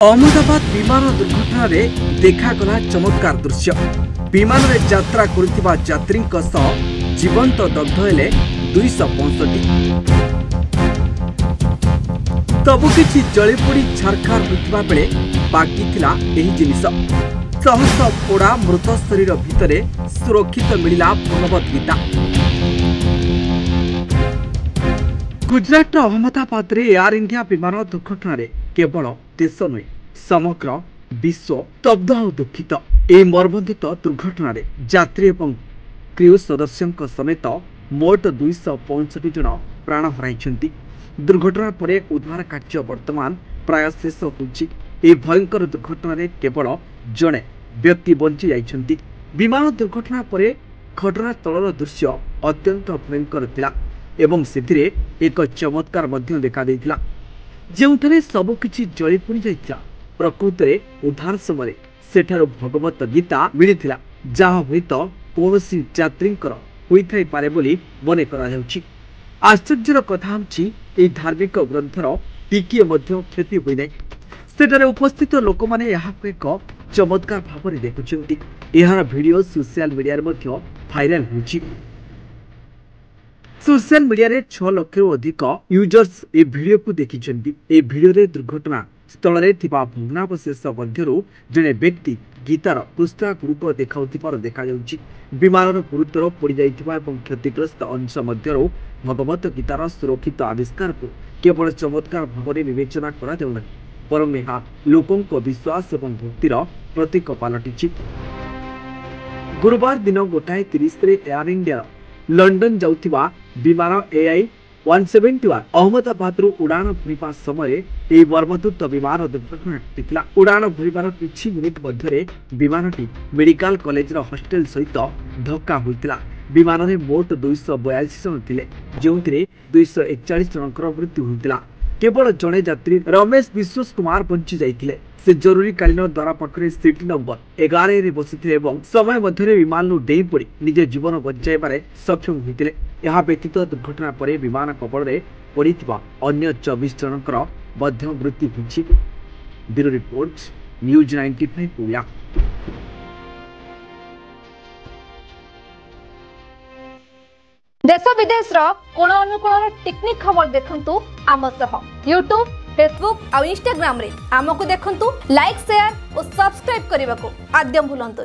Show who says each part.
Speaker 1: अहमदाबाद विमान दुर्घटना रे देखागला चमत्कार दृश्य। विमान रे यात्रा करुथिबा यात्रींक सह जीवंत दग्ध हेले 265। सबुकिछि जळीपोड़ी छारखार होइतिबा बेले बाकी थिला एही जिनिस। शह शह पोड़ा मृत शरीर भितरे सुरक्षित मिलिला भगवत गीता। गुजरात अहमदाबाद रे एयर इंडिया विमान दुर्घटना रे केवल देश नुहे समग्र विश्व स्तब्ध और दुखित। यह मर्मन्तित दुर्घटना रे यात्री एवं क्रू सदस्यों समेत मोट 265 जन प्राण हराइछन्ति। दुर्घटना पर उद्धार कार्य वर्तमान प्राय शेष होछि। यह भयंकर दुर्घटना रे केवल जड़े व्यक्ति बंची जाइछन्ति। विमान दुर्घटना पर घटनास्थल दृश्य अत्यंत भयंकर थिला एवं सेथिरे एक चमत्कार मध्य देखा देइथिला। ଯେଉଁଠାରେ ସବୁକିଛି ଜଳି ପୋଡ଼ି ଯାଇଥିଲା, ପ୍ରକୃତରେ ଉଦ୍ଧାର ସମୟରେ ସେଠାରୁ ଭଗବତ ଗୀତା ମିଳିଥିଲା, ଯାହା ହୁଏତ କୌଣସି ଯାତ୍ରୀଙ୍କର ହୋଇଥାଇପାରେ ବୋଲି ମନେ କରାଯାଉଛି। ଆଶ୍ଚର୍ଯ୍ୟର କଥା ହେଉଛି ଏହି ଧାର୍ମିକ ଗ୍ରନ୍ଥର ଟିକିଏ ମଧ୍ୟ କ୍ଷତି ହୋଇନାହିଁ। ସେଠାରେ ଉପସ୍ଥିତ ଲୋକମାନେ ଏହାକୁ ଏକ ଚମତ୍କାର ଭାବରେ ଦେଖୁଛନ୍ତି। ଏହାର ଭିଡ଼ିଓ ସୋସିଆଲ ମିଡ଼ିଆରେ ମଧ୍ୟ ଭାଇରାଲ ହେଉଛି। सोशल मीडिया रे 6 लाख रु अधिक यूजर्स ए वीडियो को देखिछन्ति। ए वीडियो रे दुर्घटना स्थल रे थिबा भग्नावशेष मध्यरु जने व्यक्ति गीतार पृष्ठा गुरुत्व देखाउथिबार देखा जाउछि। विमानर गुरुत्वर पड़ी जाइथिबा एवं क्षतिग्रस्त अंश मध्यरु भगवत गीतार सुरक्षित आविष्कार को केवल चमत्कार भाବରେ विवेचना करा जाउना, परम ଏହା लोकंक विश्वास एवं भक्तिर प्रतीक पालटिछि। गुरुवार दिन 1:30 रे एयर इंडिया लंडन जाउथिबा विमान AI-171 अहमदाबाद उड़ान भरिबा समय यह मर्मन्तुद विमान दुर्घटना घटिला। उड़ान भरिबार किछि मिनिट मध्यरे विमानटी मेडिकल कॉलेज हॉस्टेल सहित धक्का होइतिला। विमान में मोट 242 जन थिले, जोंथिरे 241 जनकर मृत्यु होइतिला। केवल जड़े यात्री रमेश विश्वास कुमार बंची जाइतिले। से जरूरीकालीन द्वारा पाखरे सीट नंबर 11 रे बसिथिले एवं समय मध्यरे विमान डेई पड़ी निज जीवन बचाइबारे सक्षम होइतिले। यह व्यतीत दुर्घटना पर विमान कबल रे पड़िथिबा अन्य 24 जनकर मध्य मृत्यु होइछि। ब्यूरो रिपोर्ट न्यूज 95 पुलिया।
Speaker 2: देश विदेश कोण अनुकोण टेक्निक खबर देखंतु आम सह यूट्यूब, फेसबुक और इंस्टाग्राम रे आमको देखंतु। लाइक, शेयर और सब्सक्राइब करने को आद्यम भूलंतुनि।